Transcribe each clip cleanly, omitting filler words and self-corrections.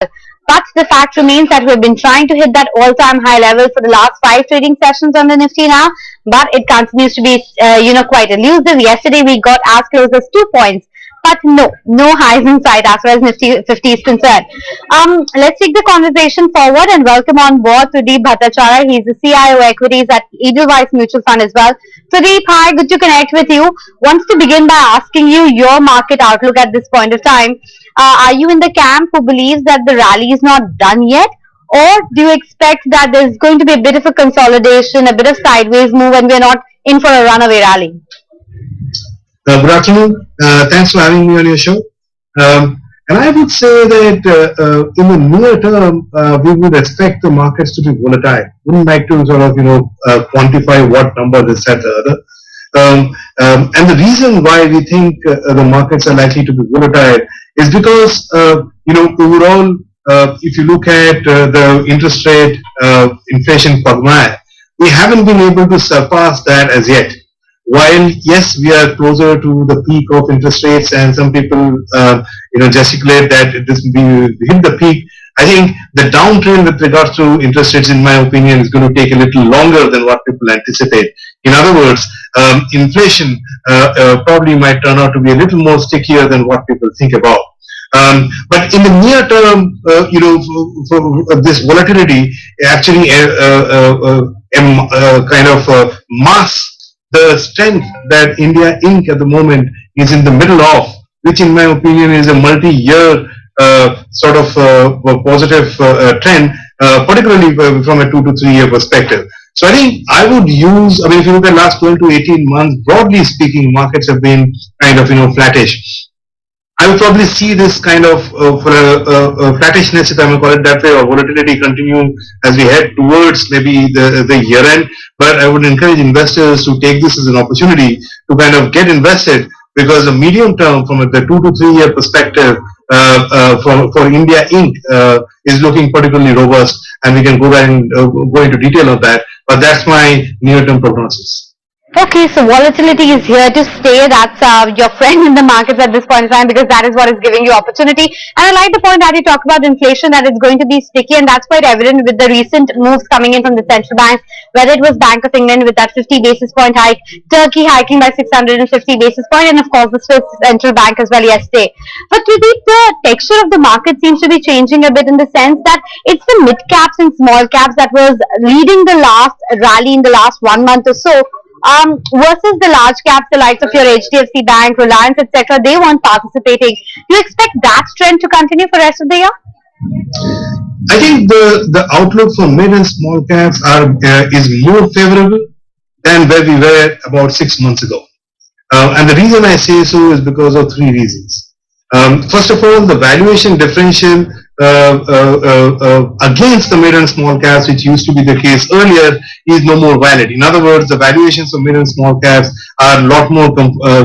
But the fact remains that we've been trying to hit that all-time high level for the last 5 trading sessions on the Nifty now, but it continues to be, quite elusive. Yesterday we got as close as 2 points, but no highs in sight as far as Nifty 50 is concerned. Let's take the conversation forward and welcome on board Trideep Bhattacharya. He's the CIO-Equities at Edelweiss Mutual Fund as well. Trideep, hi, good to connect with you. Wants to begin by asking you your market outlook at this point of time. Are you in the camp who believes that the rally is not done yet? Or do you expect that there's going to be a bit of a consolidation, a bit of sideways move, and we're not in for a runaway rally? Good afternoon. Thanks for having me on your show. And I would say that in the near term, we would expect the markets to be volatile. Wouldn't like to sort of, quantify what number this, that, the other. And the reason why we think the markets are likely to be volatile is because, overall, if you look at the interest rate inflation quagmire, we haven't been able to surpass that as yet. While yes, we are closer to the peak of interest rates, and some people, gesticulate that this will hit the peak. I think the downtrend with regards to interest rates, in my opinion, is going to take a little longer than what people anticipate. In other words, inflation probably might turn out to be a little more stickier than what people think about. But in the near term, for this volatility actually kind of masks the strength that India Inc. at the moment is in the middle of, which in my opinion is a multi-year sort of positive trend, particularly from a 2 to 3 year perspective. So I think I would use, if you look at last 12 to 18 months, broadly speaking, markets have been kind of, flattish. I would probably see this kind of for a flattishness, if I may call it that way, or volatility continue as we head towards maybe the year end. But I would encourage investors to take this as an opportunity to kind of get invested, because the medium term from the 2 to 3 year perspective for India Inc. Is looking particularly robust, and we can go back and go into detail on that. But that's my near term prognosis. Okay, so volatility is here to stay. That's your friend in the markets at this point in time, because that is what is giving you opportunity. And I like the point that you talk about inflation, that it's going to be sticky, and that's quite evident with the recent moves coming in from the central banks, whether it was Bank of England with that 50 basis point hike, Turkey hiking by 650 basis point, and of course the Swiss central bank as well yesterday. But Trideep, the texture of the market seems to be changing a bit, in the sense that it's the mid caps and small caps that was leading the last rally in the last 1 month or so. Versus the large caps, the likes of your HDFC Bank, Reliance, etc., they weren't participating. Do you expect that trend to continue for the rest of the year? I think the outlook for mid and small caps is more favorable than where we were about 6 months ago. And the reason I say so is because of 3 reasons. First of all, the valuation differential against the mid and small caps, which used to be the case earlier, is no more valid. In other words, the valuations of mid and small caps are a lot more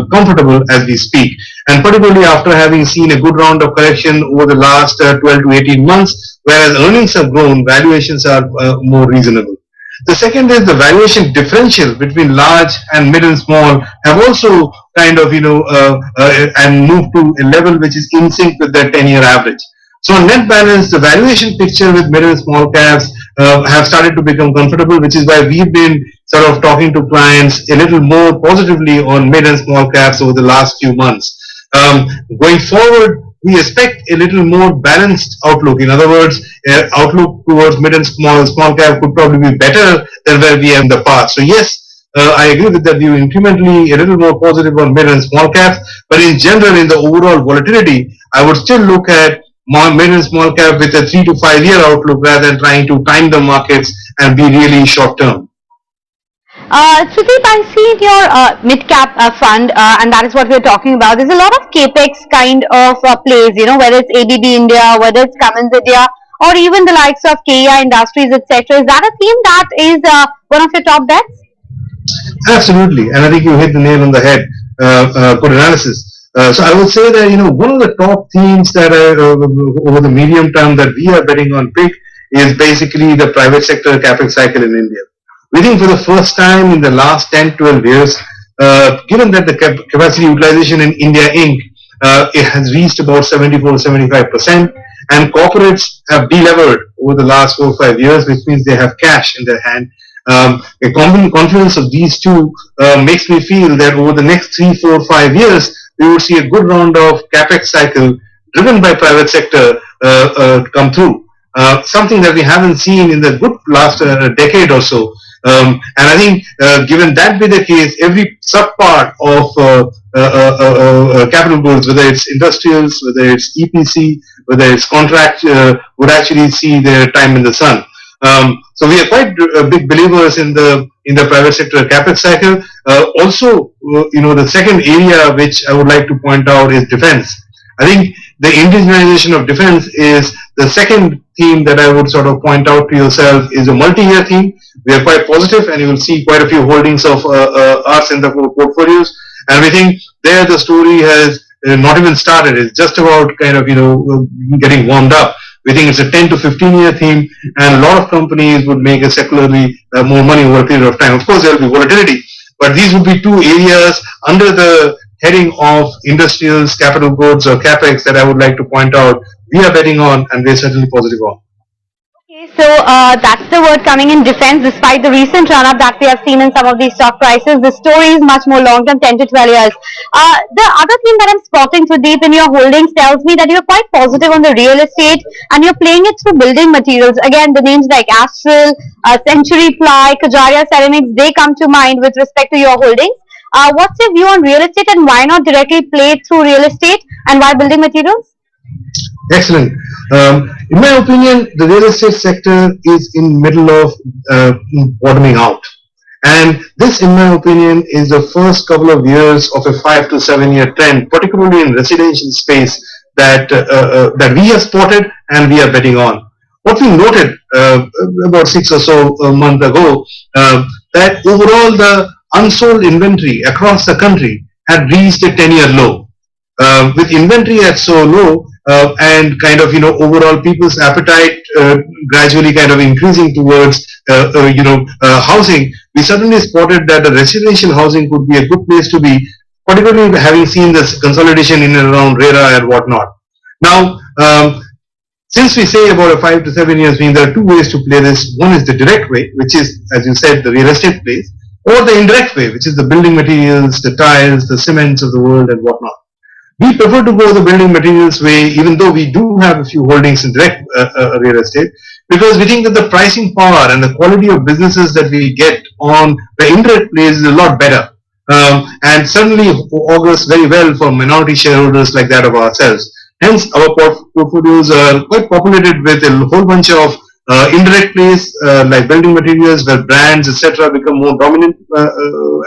comfortable as we speak, and particularly after having seen a good round of correction over the last 12 to 18 months, whereas earnings have grown, valuations are more reasonable. The second is the valuation differential between large and mid and small have also kind of and moved to a level which is in sync with the 10-year average. So on net balance, the valuation picture with mid and small caps have started to become comfortable, which is why we've been sort of talking to clients a little more positively on mid and small caps over the last few months. Going forward, we expect a little more balanced outlook. In other words, outlook towards mid and small cap could probably be better than where we are in the past. So yes, I agree with that view. Incrementally, a little more positive on mid and small caps, but in general, in the overall volatility, I would still look at mid and small cap with a 3 to 5 year outlook, rather than trying to time the markets and be really short term. Trideep, I see in your mid-cap fund, and that is what we're talking about. There's a lot of capex kind of plays, whether it's ABB India, whether it's Cummins India, or even the likes of KEI Industries, etc. Is that a theme that is one of your top bets? Absolutely, and I think you hit the nail on the head. Good analysis. So I would say that one of the top themes that over the medium term that we are betting on big is basically the private sector capex cycle in India. We think for the first time in the last 10-12 years, given that the capacity utilization in India Inc. It has reached about 74-75%, and corporates have delevered over the last 4 or 5 years, which means they have cash in their hand. A common confluence of these two makes me feel that over the next 3, 4, 5 years, we would see a good round of capex cycle driven by private sector come through. Something that we haven't seen in the good last decade or so. And I think, given that be the case, every subpart of capital goods, whether it's industrials, whether it's EPC, whether it's contract, would actually see their time in the sun. So we are quite big believers in the private sector capex cycle. Also, the second area which I would like to point out is defense. I think the indigenization of defense is the second theme that I would sort of point out to yourself is a multi-year theme. We are quite positive, and you will see quite a few holdings of ours in the portfolios. And we think there the story has not even started. It's just about kind of getting warmed up. We think it's a 10 to 15-year theme, and a lot of companies would make a secularly more money over a period of time. Of course, there will be volatility, but these would be two areas under the heading of industrials, capital goods, or capex that I would like to point out we are betting on, and we're certainly positive on. Okay, so that's the word coming in defense. Despite the recent run up that we have seen in some of these stock prices, the story is much more long term, 10 to 12 years. The other thing that I'm spotting through deep in your holdings tells me that you're quite positive on the real estate and you're playing it through building materials. Again, the names like Astral, Century Ply, Kajaria Ceramics, they come to mind with respect to your holdings. What's your view on real estate and why not directly play it through real estate and why building materials? Excellent. In my opinion, the real estate sector is in middle of bottoming out. And this, in my opinion, is the first couple of years of a 5 to 7 year trend, particularly in residential space that we have spotted and we are betting on. What we noted about 6 or so months ago, that overall the unsold inventory across the country had reached a 10-year low. With inventory at so low and kind of overall people's appetite gradually kind of increasing towards housing, we suddenly spotted that the residential housing could be a good place to be, particularly having seen this consolidation in and around RERA and whatnot. Now, since we say about a 5 to 7 years, mean there are two ways to play this. One is the direct way, which is, as you said, the real estate place, or the indirect way, which is the building materials, the tiles, the cements of the world and whatnot. We prefer to go the building materials way, even though we do have a few holdings in direct real estate, because we think that the pricing power and the quality of businesses that we get on the indirect place is a lot better. And certainly augurs very well for minority shareholders like that of ourselves. Hence, our portfolios are quite populated with a whole bunch of indirect plays like building materials, where brands, etc., become more dominant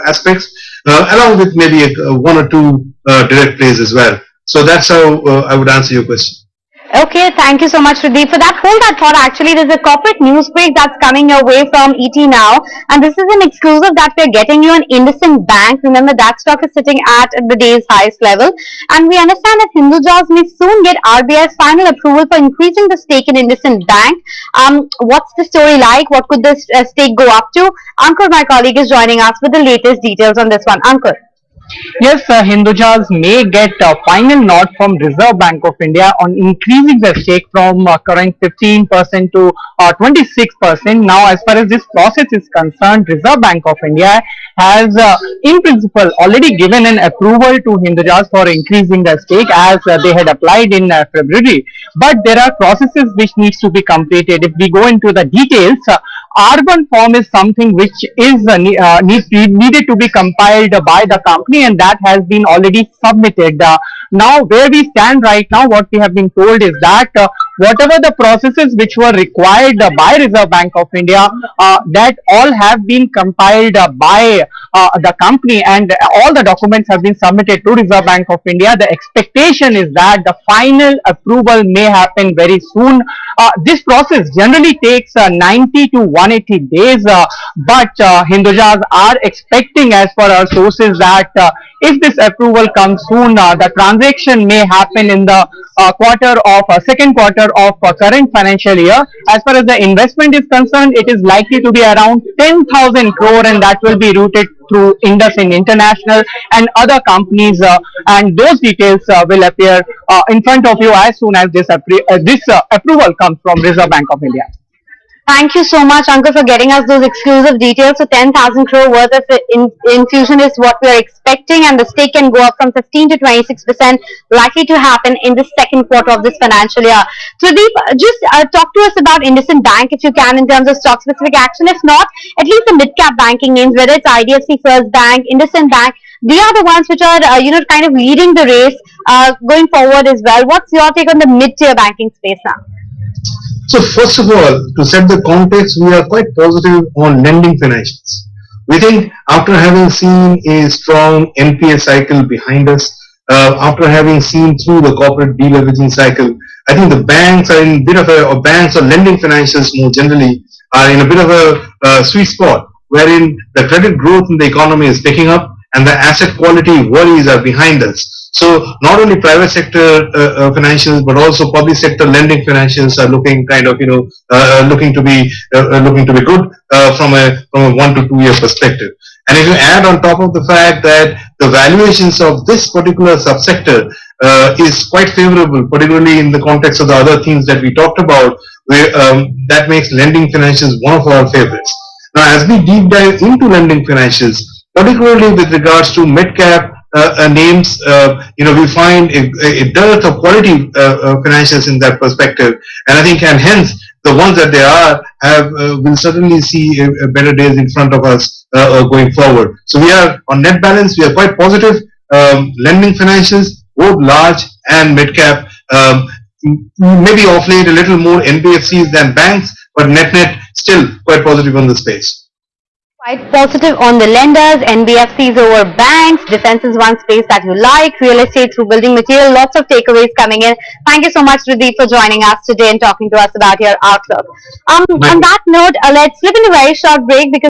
aspects, along with maybe one or two direct plays as well. So that's how I would answer your question. Okay, thank you so much, Trideep. For that, hold that thought. Actually, there's a corporate news break that's coming your way from ET now, and this is an exclusive that we're getting you on IndusInd Bank. Remember, that stock is sitting at the day's highest level, and we understand that Hindujas may soon get RBI's final approval for increasing the stake in IndusInd Bank. What's the story like? What could this stake go up to? Ankur, my colleague, is joining us with the latest details on this one. Ankur. Yes, Hindujas may get a final nod from Reserve Bank of India on increasing the stake from current 15% to 26%. Now, as far as this process is concerned, Reserve Bank of India has, in principle, already given an approval to Hindujas for increasing the stake as they had applied in February. But there are processes which needs to be completed. If we go into the details, R1 form is something which is needed to be compiled by the company, and that has been already submitted. Now, where we stand right now, what we have been told is that whatever the processes which were required by Reserve Bank of India, that all have been compiled by the company, and all the documents have been submitted to Reserve Bank of India. The expectation is that the final approval may happen very soon. This process generally takes 90 to 180 days, but Hindujas are expecting, as per our sources, that if this approval comes soon, the transaction may happen in the second quarter of current financial year. As far as the investment is concerned, it is likely to be around 10,000 crore, and that will be routed through IndusInd International and other companies, and those details will appear in front of you as soon as this approval comes from Reserve Bank of India. Thank you so much, Uncle, for getting us those exclusive details. So 10,000 crore worth of infusion is what we are expecting, and the stake can go up from 15 to 26%, likely to happen in the second quarter of this financial year. Trideep, just talk to us about IndusInd Bank, if you can, in terms of stock-specific action. If not, at least the mid-cap banking names, whether it's IDFC First Bank, IndusInd Bank, they are the ones which are, kind of leading the race going forward as well. What's your take on the mid-tier banking space now? So first of all, to set the context, we are quite positive on lending financials. We think after having seen a strong NPA cycle behind us, after having seen through the corporate deleveraging cycle, I think the banks are in a bit of or banks or lending financials more generally are in a bit of a sweet spot wherein the credit growth in the economy is picking up and the asset quality worries are behind us. So not only private sector financials, but also public sector lending financials are looking kind of looking to be good from a 1 to 2 year perspective. And if you add on top of the fact that the valuations of this particular subsector is quite favorable, particularly in the context of the other things that we talked about, that makes lending financials one of our favorites. Now, as we deep dive into lending financials, particularly with regards to mid-cap names, we find a dearth of quality financials in that perspective, and I think, and hence the ones that they are will certainly see a better days in front of us going forward. So we are on net balance, we are quite positive. Lending financials, both large and mid-cap, maybe off late a little more NBFCs than banks, but net still quite positive on the space. Quite positive on the lenders, NBFCs over banks, defense is one space that you like, real estate through building material, lots of takeaways coming in. Thank you so much, Trideep, for joining us today and talking to us about your outlook. On that note, let's slip into a very short break because